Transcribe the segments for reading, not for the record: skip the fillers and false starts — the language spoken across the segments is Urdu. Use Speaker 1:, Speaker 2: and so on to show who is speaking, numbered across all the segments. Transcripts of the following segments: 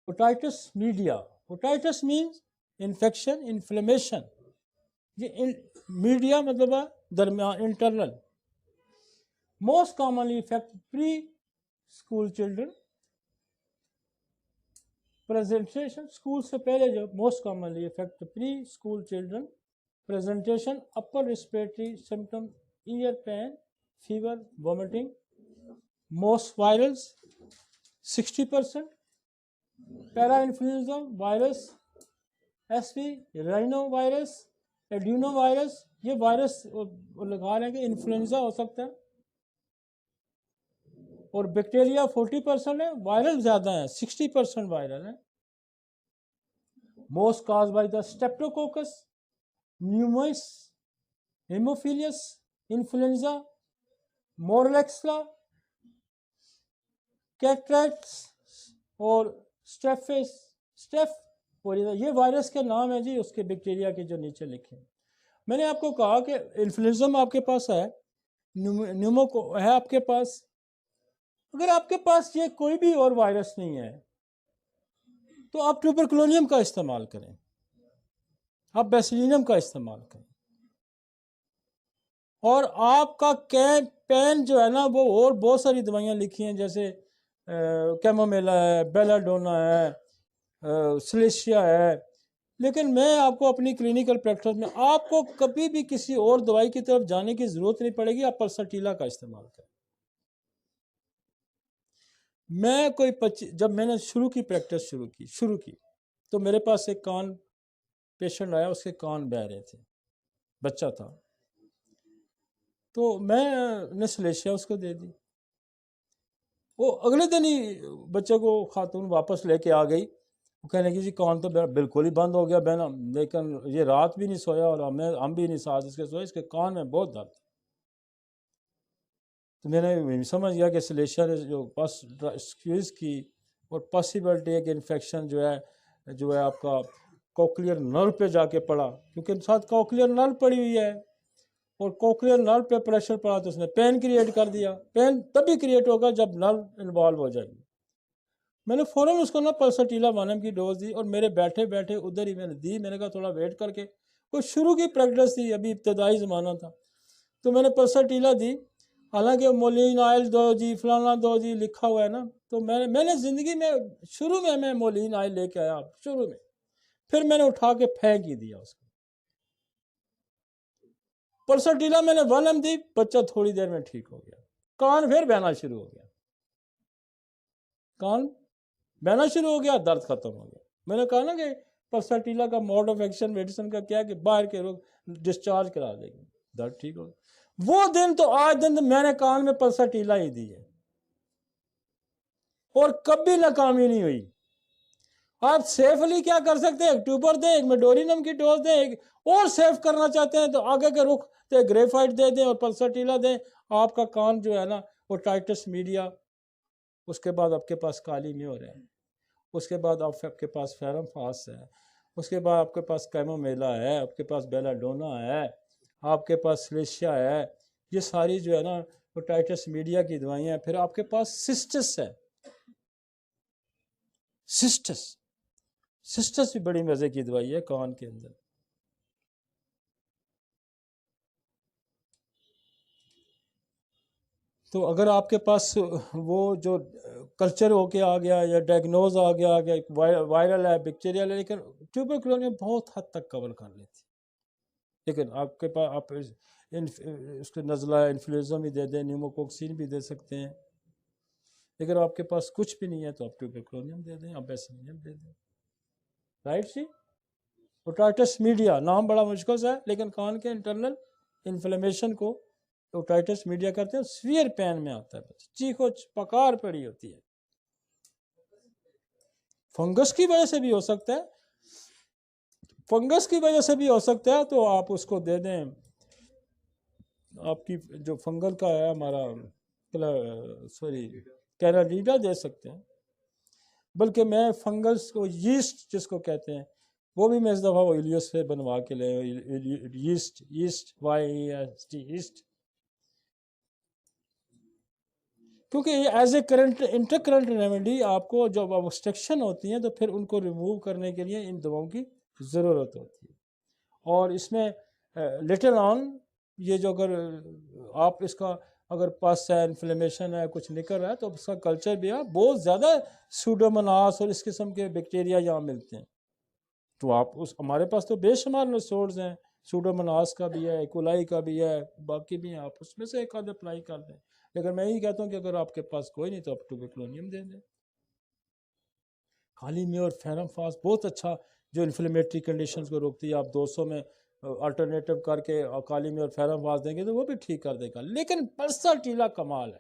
Speaker 1: Otitis media. Otitis means infection, inflammation. یہ میڈیا مطلب ہے درمیان, internal. Most commonly affect pre school children. Presentation school سے پہلے جو most commonly affect pre school children. Presentation upper respiratory symptom, ear pain, fever, vomiting. Most viral 60%. Para influenza virus, S P, rhino virus, adeno virus. یہ وائرس لگا رہے ہیں کہ انفلوئنزا ہو سکتا ہے. اور بیکٹیریا 40% ہے, وائرل زیادہ ہیں, 60% وائرل ہیں. Most cause by the streptococcus, نیوموئس, ہیموفیلیس, انفلوئنزا, مورلیکسلا, کیٹریکٹس اور اسٹیف. یہ وائرس کے نام ہے جی, اس کے بیکٹیریا کے جو نیچے لکھے. میں نے آپ کو کہا کہ انفلوئنزم آپ کے پاس ہے, نیومو کو ہے آپ کے پاس. اگر آپ کے پاس یہ کوئی بھی اور وائرس نہیں ہے تو آپ ٹیوبرکلونیم کا استعمال کریں, آپ بیسیلینم کا استعمال کریں. اور آپ کا پین جو ہے نا وہ اور بہت ساری دوائیاں لکھی ہیں, جیسے کیمومیلا ہے, بیلاڈونا ہے, سلیشیا ہے. لیکن میں آپ کو اپنی کلینکل پریکٹس میں آپ کو کبھی بھی کسی اور دوائی کی طرف جانے کی ضرورت نہیں پڑے گی, آپ پلساٹیلا کا استعمال کریں. جب میں نے پریکٹس شروع کی تو میرے پاس ایک کان پیشنٹ آیا, اس کے کان بہہ رہے تھے, بچہ تھا. تو میں نے سلیشیا اس کو دے دی. وہ اگلے دن ہی بچے کو خاتون واپس لے کے آ گئی. وہ کہنے کی جی کان تو بالکل ہی بند ہو گیا بہنا, لیکن یہ رات بھی نہیں سویا اور ہم بھی نہیں ساتھ اس کے سوئے, اس کے کان میں بہت درد. تو میں نے سمجھ گیا کہ سلیشیا نے جو بس اسکویز کی, اور پاسبلٹی ہے کہ انفیکشن جو ہے آپ کا کوکلیئر نرو پہ جا کے پڑا, کیونکہ ساتھ کوکلیئر نرو پڑی ہوئی ہے, اور کوکلیئر نرو پہ پریشر پڑا تو اس نے پین کریٹ کر دیا. پین تبھی کریٹ ہوگا جب نرو انوالو ہو جائے گی. میں نے فوراً اس کو نا پلساٹیلا 1 mg کی ڈوز دی, اور میرے بیٹھے بیٹھے ادھر ہی میں نے دی. میں نے کہا تھوڑا ویٹ کر کے, کوئی شروع کی پریکٹس تھی, ابھی ابتدائی زمانہ تھا, تو میں نے پلساٹیلا دی. حالانکہ مولین آئل دو جی, فلانا دو جی لکھا ہوا ہے نا, تو میں نے زندگی میں شروع میں مولین آئل لے کے آیا شروع میں, پھر میں نے اٹھا کے پھینک ہی دیا اس کو. پلساٹیلا میں نے 1 mg دی, بچہ تھوڑی دیر میں ٹھیک ہو گیا, کان پھر بہنا شروع ہو گیا, کان بہنا شروع ہو گیا, درد ختم ہو گیا. میں نے کہا نا کہ پلساٹیلا کا موڈ آف ایکشن میڈیسن کا کیا کہ باہر کے لوگ ڈسچارج کرا دے گی, درد ٹھیک ہو گیا. وہ دن تو آج دن میں نے کان میں پلساٹیلا ہی دی ہے, اور کبھی ناکامی نہیں ہوئی. آپ سیفلی کیا کر سکتے ہیں, ایک ٹیوبر دیں, ایک میڈورینم کی ڈوز دیں, ایک اور سیف کرنا چاہتے ہیں تو آگے کے رخ تے گریفائٹ دے دیں اور پلساٹیلا دیں. آپ کا کان جو ہے نا وہ ٹائٹس میڈیا, اس کے بعد آپ کے پاس کالی میور ہے, اس کے بعد آپ کے پاس فیرم فاس ہے, اس کے بعد آپ کے پاس کیمومیلا ہے, آپ کے پاس بیلاڈونا ہے, آپ کے پاس سلیشیا ہے. یہ ساری جو ہے نا وہ ٹائٹس میڈیا کی دوائیاں ہیں. پھر آپ کے پاس سسٹس ہے, سسٹس بھی بڑی مزے کی دوائی ہے کان کے اندر. تو اگر آپ کے پاس وہ جو کلچر ہو کے آ گیا یا ڈائگنوز آ گیا وائرل ہے, بیکٹیریل ہے, لیکن ٹیوبرکلوزس بہت حد تک کور کر لیتی. لیکن آپ کے پاس آپ اس کے نزلہ انفلوئنزا بھی دے دیں, نیوموکوکسین بھی دے سکتے ہیں. لیکن آپ کے پاس کچھ بھی نہیں ہے تو آپ ٹیوبرکلوزس دے دیں, آپ بیسیلینم دے دیں. رائٹ جی. اوٹائٹس میڈیا نام بڑا مشکل ہے, لیکن کان کے انٹرنل انفلیمیشن کو اوٹائٹس میڈیا کرتے ہیں. سویئر پین میں آتا ہے, چیخو پکار پڑی ہوتی ہے. فنگس کی وجہ سے بھی ہو سکتا ہے, فنگس کی وجہ سے بھی ہو سکتا ہے, تو آپ اس کو دے دیں. آپ کی جو فنگل کا ہے ہمارا کینیڈیڈا دے سکتے ہیں. بلکہ میں فنگس کو یسٹ جس کو کہتے ہیں وہ بھی میں اس دفعہ ایلیوس سے بنوا کے لے, یسٹ YEST. کیونکہ یہ is a current intercurrent remedy آپ کو جب obstruction ہوتی ہیں تو پھر ان کو ریموو کرنے کے لیے ان دواؤں کی ضرورت ہوتی ہے. اور اس میں لیٹر آن یہ جو اگر آپ اس کا اگر پس ہے انفلیمیشن ہے کچھ نکل رہا ہے تو اس کا کلچر بھی ہے. بہت زیادہ سوڈوموناس اور اس قسم کے بیکٹیریا یہاں ملتے ہیں. تو آپ ہمارے پاس تو بے شمار ریسورس ہیں، سوڈوموناس کا بھی ہے، ایکولائی کا بھی ہے، باقی بھی ہیں. آپ اس میں سے ایک آدھ اپلائی کر دیں. لیکن میں یہی کہتا ہوں کہ اگر آپ کے پاس کوئی نہیں تو آپ ٹوبیکلونیم دے دیں. کالی میور فیرم فاس بہت اچھا جو انفلیمیٹری کنڈیشنز کو روکتی ہے. آپ 200 میں الٹرنیٹو کر کے کالی میور فیرم فاس دیں گے تو وہ بھی ٹھیک کر دے گا. لیکن پلساٹیلا کمال ہے.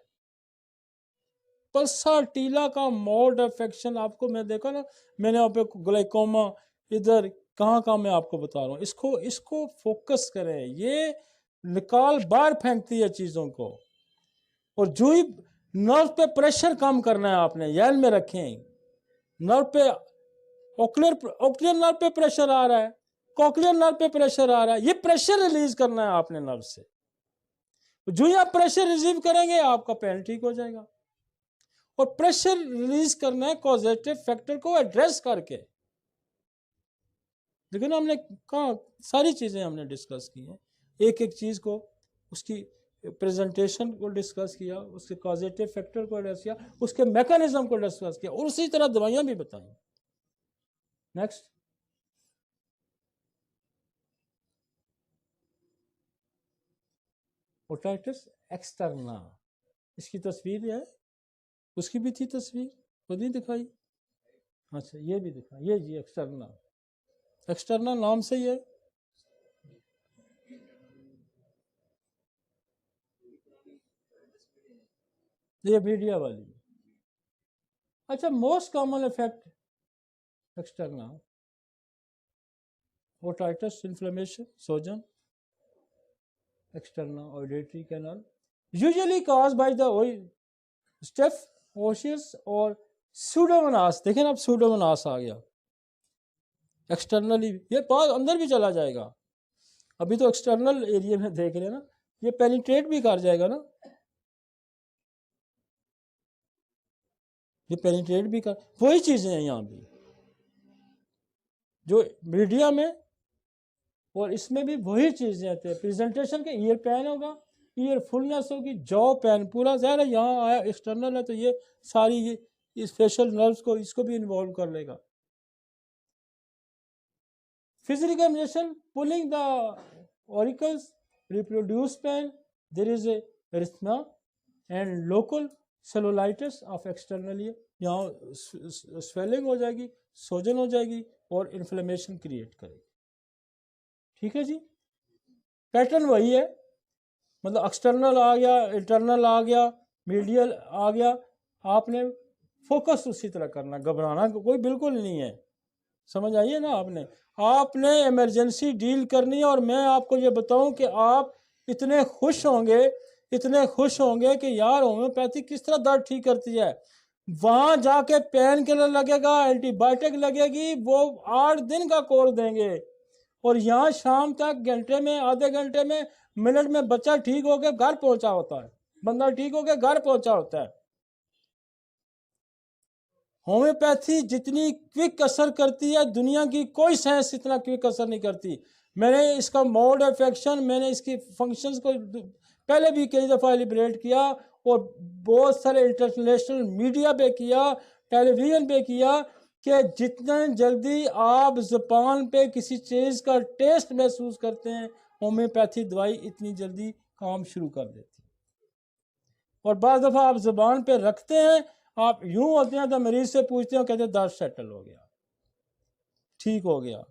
Speaker 1: پلساٹیلا کا موڈ افیکشن آپ کو میں دیکھا نا، میں نے آپ پہ گلائکوما ادھر کہاں میں آپ کو بتا رہا ہوں. اس کو فوکس کریں. یہ نکال باہر پھینکتی ہے چیزوں کو. اور جو ہی نرو پہ پریشر کم کرنا ہے آپ نے، یاد میں رکھیں. نرو پہ اوکلیر نرو پہ پریشر آ رہا ہے، کوکلیئر نرو پہ پریشر آ رہا ہے. یہ پریشر ریلیز کرنا ہے آپ نے نرو سے. جو ہی آپ پریشر ریلیز کریں گے آپ کا پین ٹھیک ہو جائے گا. اور پریشر ریلیز کرنا ہے کوزیٹیو فیکٹر کو ایڈریس کر کے. لیکن ہم نے کہا ساری چیزیں ہم نے ڈسکس کی ہیں. ایک چیز کو اس کی پریزنٹیشن کو ڈسکس کیا، اس کے کازیٹیو فیکٹر کو ڈسکس کیا، اس کے میکانزم کو ڈسکس کیا، اور اسی طرح دوائیاں بھی بتائیں. نیکسٹ. اوٹائٹس ایکسٹرنا، اس کی تصویر ہے، اس کی بھی تھی تصویر، خود نہیں دکھائی. اچھا یہ بھی دکھا، یہ جی ایکسٹرنا نام سے ہی ہے. یہ میڈیا والی. اچھا most common affect externa otitis inflammation سوجن externa auditory canal usually cause by the staph aureus اور سوڈوموناس. دیکھیں اب سوڈوموناس آ گیا ایکسٹرنلی. یہ پاس اندر بھی چلا جائے گا. ابھی تو ایکسٹرنل ایریا میں دیکھ رہے ہیں نا، یہ پینیٹریٹ بھی کر جائے گا نا. یہ پینیٹریٹ بھی کر، وہی چیزیں ہیں یہاں بھی جو میڈیا میں، اور اس میں بھی وہی چیزیں آتے ہیں. پریزنٹیشن کے ایئر پین ہوگا، ایئر فلنس ہوگی، جو پین پورا ظاہر ہے. یہاں آیا ایکسٹرنل ہے تو یہ ساری اس فیشل نروز کو اس کو بھی انوالو کر لے گا. Physical examination, pulling the auricles, reproduce pain, there is a erythema and local cellulitis of external ear. یہاں سویلنگ ہو جائے گی، سوجن ہو جائے گی اور انفلیمیشن کریٹ کرے گی. ٹھیک ہے جی. پیٹرن وہی ہے، مطلب ایکسٹرنل آ گیا، انٹرنل آ گیا، میڈیل آ گیا. آپ نے فوکس اسی طرح کرنا، گھبرانا کوئی بالکل نہیں ہے. سمجھ آئیے نا آپ نے ایمرجنسی ڈیل کرنی ہے. اور میں آپ کو یہ بتاؤں کہ آپ اتنے خوش ہوں گے کہ یار ہومیوپیتھی کس طرح درد ٹھیک کرتی ہے. وہاں جا کے پین کلر لگے گا، اینٹی بائیوٹک لگے گی، وہ 8 دن کا کورس دیں گے. اور یہاں شام تک گھنٹے میں، آدھے گھنٹے میں، منٹ میں بچہ ٹھیک ہو کے گھر پہنچا ہوتا ہے، بندہ ٹھیک ہو کے گھر پہنچا ہوتا ہے. ہومیوپیتھی جتنی کوئک اثر کرتی ہے دنیا کی کوئی سائنس اتنا کوئک اثر نہیں کرتی. میں نے اس کا موڈ افیکشن، میں نے اس کی فنکشنز کو پہلے بھی کئی دفعہ ایلیبریٹ کیا، اور بہت سارے انٹرنیشنل میڈیا پہ کیا، ٹیلی ویژن پہ کیا، کہ جتنا جلدی آپ زبان پہ کسی چیز کا ٹیسٹ محسوس کرتے ہیں ہومیوپیتھی دوائی اتنی جلدی کام شروع کر دیتی. اور بعض دفعہ آپ زبان پہ رکھتے ہیں، آپ یوں ہوتے ہیں تو مریض سے پوچھتے ہیں، کہتے ہیں درد سیٹل ہو گیا، ٹھیک ہو گیا.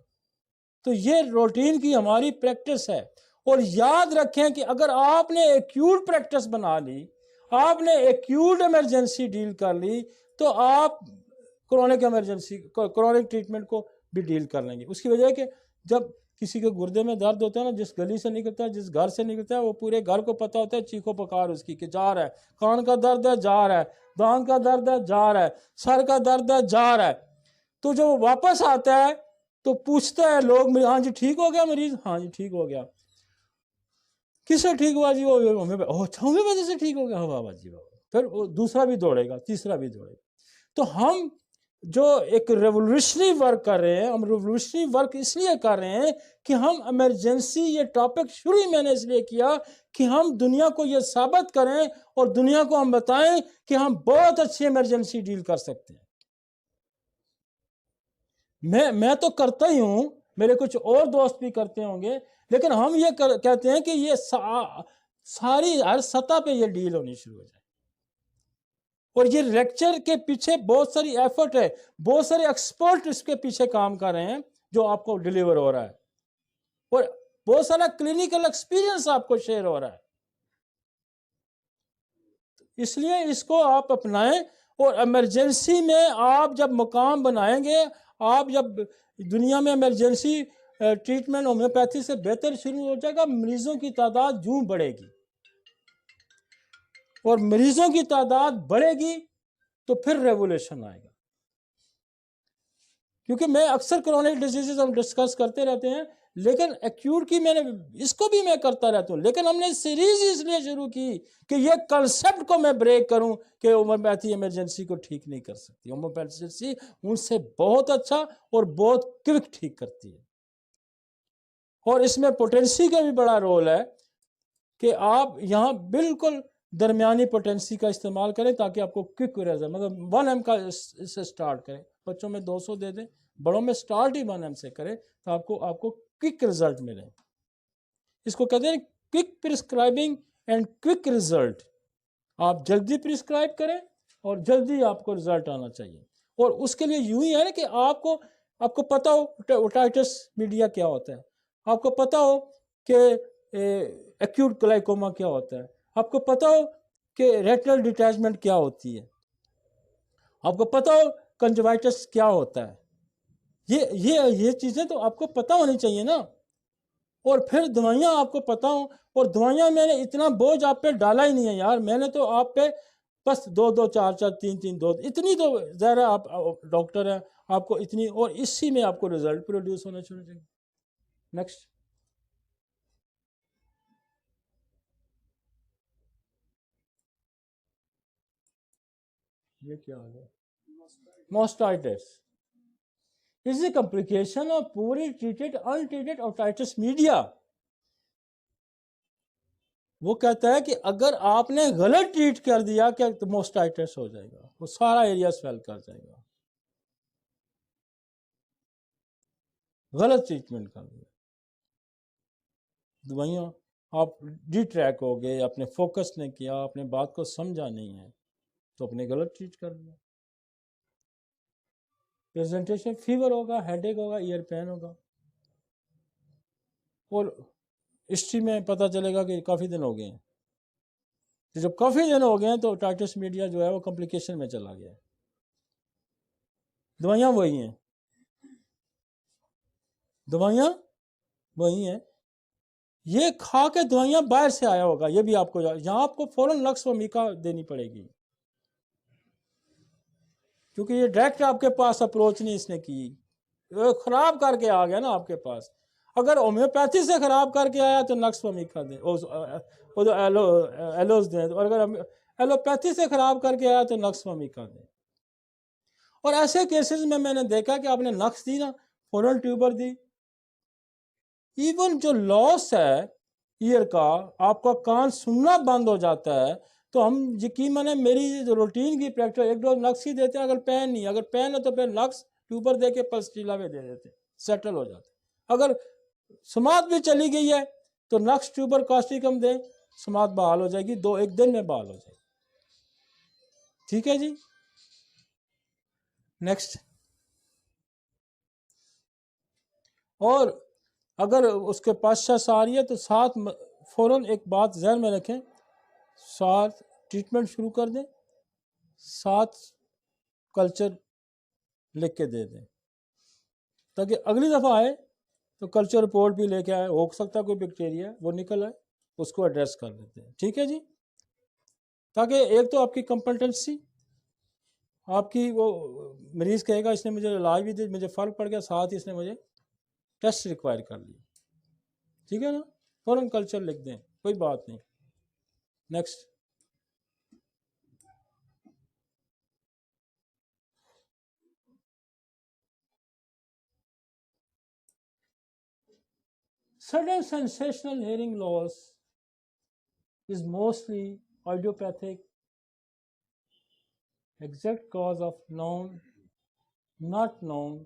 Speaker 1: تو یہ روٹین کی ہماری پریکٹس ہے. اور یاد رکھیں کہ اگر آپ نے ایکیوٹ پریکٹس بنا لی، آپ نے ایکیوٹ ایمرجنسی ڈیل کر لی، تو آپ کرونک ٹریٹمنٹ کو بھی ڈیل کر لیں گے. اس کی وجہ ہے کہ جب کسی کے گردے میں درد ہوتا ہے نا، جس گلی سے نکلتا ہے، جس گھر سے نکلتا ہے، وہ پورے گھر کو پتہ ہوتا ہے چیخو پکار اس کی کہ جا رہا ہے. کان کا درد ہے، جا رہا ہے. دانت کا درد ہے، جا رہا ہے. سر کا درد ہے، جا رہا ہے. تو جب وہ واپس آتا ہے تو پوچھتا ہے لوگ، ہاں جی ٹھیک ہو گیا مریض؟ ہاں جی ٹھیک ہو گیا. کس سے ٹھیک ہوا جی؟ وہ ہومیوپیتھی سے ٹھیک ہو گیا. ہاں بابا جی بابا. پھر وہ دوسرا بھی دوڑے گا، تیسرا بھی دوڑے گا. تو ہم جو ایک ریولوشنری ورک کر رہے ہیں، ہم ریولوشنری ورک اس لیے کر رہے ہیں کہ ہم ایمرجنسی، یہ ٹاپک شروع ہی میں نے اس لیے کیا کہ ہم دنیا کو یہ ثابت کریں اور دنیا کو ہم بتائیں کہ ہم بہت اچھی ایمرجنسی ڈیل کر سکتے ہیں. میں تو کرتا ہی ہوں، میرے کچھ اور دوست بھی کرتے ہوں گے، لیکن ہم یہ کہتے ہیں کہ یہ ساری ہر سطح پہ یہ ڈیل ہونی شروع ہو جائے. اور یہ لیکچر کے پیچھے بہت ساری ایفرٹ ہے، بہت سارے ایکسپرٹ اس کے پیچھے کام کر رہے ہیں جو آپ کو ڈیلیور ہو رہا ہے، اور بہت سارا کلینیکل ایکسپیرینس آپ کو شیئر ہو رہا ہے. اس لیے اس کو آپ اپنائیں، اور ایمرجنسی میں آپ جب مقام بنائیں گے، آپ جب دنیا میں ایمرجنسی ٹریٹمنٹ ہومیوپیتھی سے بہتر شروع ہو جائے گا، مریضوں کی تعداد یوں بڑھے گی، اور مریضوں کی تعداد بڑھے گی تو پھر ریولیوشن آئے گا. کیونکہ میں اکثر کرونک ڈیزیزز ہم ڈسکس کرتے رہتے ہیں، لیکن ایکیوٹ کی میں نے اس کو بھی میں کرتا رہتا ہوں، لیکن ہم نے سیریز اس لیے شروع کی کہ یہ کنسپٹ کو میں بریک کروں کہ ہومیوپیتھی ایمرجنسی کو ٹھیک نہیں کر سکتی. ہومیوپیتھی ان سے بہت اچھا اور بہت کوئک ٹھیک کرتی ہے. اور اس میں پوٹینسی کا بھی بڑا رول ہے کہ آپ یہاں بالکل درمیانی پوٹینسی کا استعمال کریں تاکہ آپ کو کوئک ریزلٹ، مطلب 1 ایم کا اس سے سٹارٹ کریں. بچوں میں 200 دے دیں، بڑوں میں سٹارٹ ہی 1 ایم سے کریں تو آپ کو کوئک ریزلٹ ملے. اس کو کہتے ہیں quick prescribing and quick result. آپ جلدی پرسکرائب کریں اور جلدی آپ کو ریزلٹ آنا چاہیے. اور اس کے لیے یوں ہی ہے نا کہ آپ کو پتا ہو اوٹائٹس میڈیا کیا ہوتا ہے، آپ کو پتا ہو کہ ایکیوٹ گلائکوما کیا ہوتا ہے، آپ کو پتا ہو کہ ریٹنل ڈیٹیچمنٹ کیا ہوتی ہے، آپ کو پتا ہو کنجوائٹس کیا ہوتا ہے. یہ چیزیں تو آپ کو پتا ہونی چاہیے نا. اور پھر دوائیاں آپ کو پتا ہوں، اور دوائیاں میں نے اتنا بوجھ آپ پہ ڈالا ہی نہیں ہے یار. میں نے تو آپ پہ بس 2 4 4 3 3 2 اتنی تو ظاہر ہے آپ ڈاکٹر ہیں، آپ کو اتنی، اور اسی میں آپ کو ریزلٹ پروڈیوس ہونا شروع چاہیے. نیکسٹ. یہ کیا ہے؟ موسٹائٹس is a complication of poorly treated, untreated otitis media. وہ کہتا ہے کہ اگر آپ نے غلط ٹریٹ کر دیا کہ موسٹائٹس ہو جائے گا، وہ سارا ایریا سویل کر جائے گا. غلط ٹریٹمنٹ کر دیا، دوائیاں آپ ڈی ٹریک ہو گئے، اپنے فوکس نے کیا، اپنے بات کو سمجھا نہیں ہے تو اپنے غلط ٹریٹ کر دیا. پریزنٹیشن فیور ہوگا، ہیڈ ایک ہوگا، ایئر پین ہوگا، اور ہسٹری میں پتہ چلے گا کہ کافی دن ہو گئے ہیں. جب کافی دن ہو گئے ہیں تو اوٹائٹس میڈیا جو ہے وہ کمپلیکیشن میں چلا گیا ہے. دوائیاں وہی ہیں، دوائیاں وہی ہیں. یہ کھا کے دوائیاں باہر سے آیا ہوگا، یہ بھی آپ کو یہاں آپ کو فوراً لکس و میکا دینی پڑے گی، کیونکہ یہ ڈائریکٹ آپ کے پاس اپروچ نہیں اس نے کی، خراب کر کے آ گیا نا آپ کے پاس. اگر ہومیوپیتھی سے خراب کر کے آیا تو نکس و میکا دیں، ایلوز دیں، اور اگر ایلوپیتھی سے خراب کر کے آیا تو نکس و میکا دیں. اور ایسے کیسز میں نے دیکھا کہ آپ نے نکس دی نا، فوراً ٹیوبر دی. ایون جو لاس ہے ایئر کا، آپ کا کان سننا بند ہو جاتا ہے، تو ہم یقیناً میری روٹین کی پریکٹس 1 ڈوز نکس ہی دیتے ہیں. اگر پین نہیں، اگر پین ہے تو پھر نکس ٹیوبر دے کے پلسٹیلا میں دے دیتے، سیٹل ہو جاتے. اگر سماعت بھی چلی گئی ہے تو نکس ٹیوبر کاسٹیکم دیں، سماعت بحال ہو جائے گی، 1 دن میں بحال ہو جائے گی. ٹھیک ہے جی. نیکسٹ. اور اگر اس کے پاسچس آ رہی ہے تو ساتھ فوراً ایک بات ذہن میں رکھیں، ساتھ ٹریٹمنٹ شروع کر دیں، ساتھ کلچر لکھ کے دے دیں تاکہ اگلی دفعہ آئے تو کلچر رپورٹ بھی لے کے آئے. ہو سکتا ہے کوئی بیکٹیریا وہ نکل آئے، اس کو ایڈریس کر لیتے ہیں. ٹھیک ہے جی. تاکہ ایک تو آپ کی کمپٹنسی، آپ کی وہ مریض کہے گا اس نے مجھے علاج بھی دیا، مجھے فرق پڑ گیا، ساتھ ہی اس نے مجھے ٹیسٹ ریکوائر کر لیا. ٹھیک ہے نا. فوراً کلچر لکھ دیں، کوئی بات نہیں. Next. Sudden sensational hearing loss is mostly idiopathic. Exact cause of known, not known.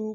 Speaker 1: 2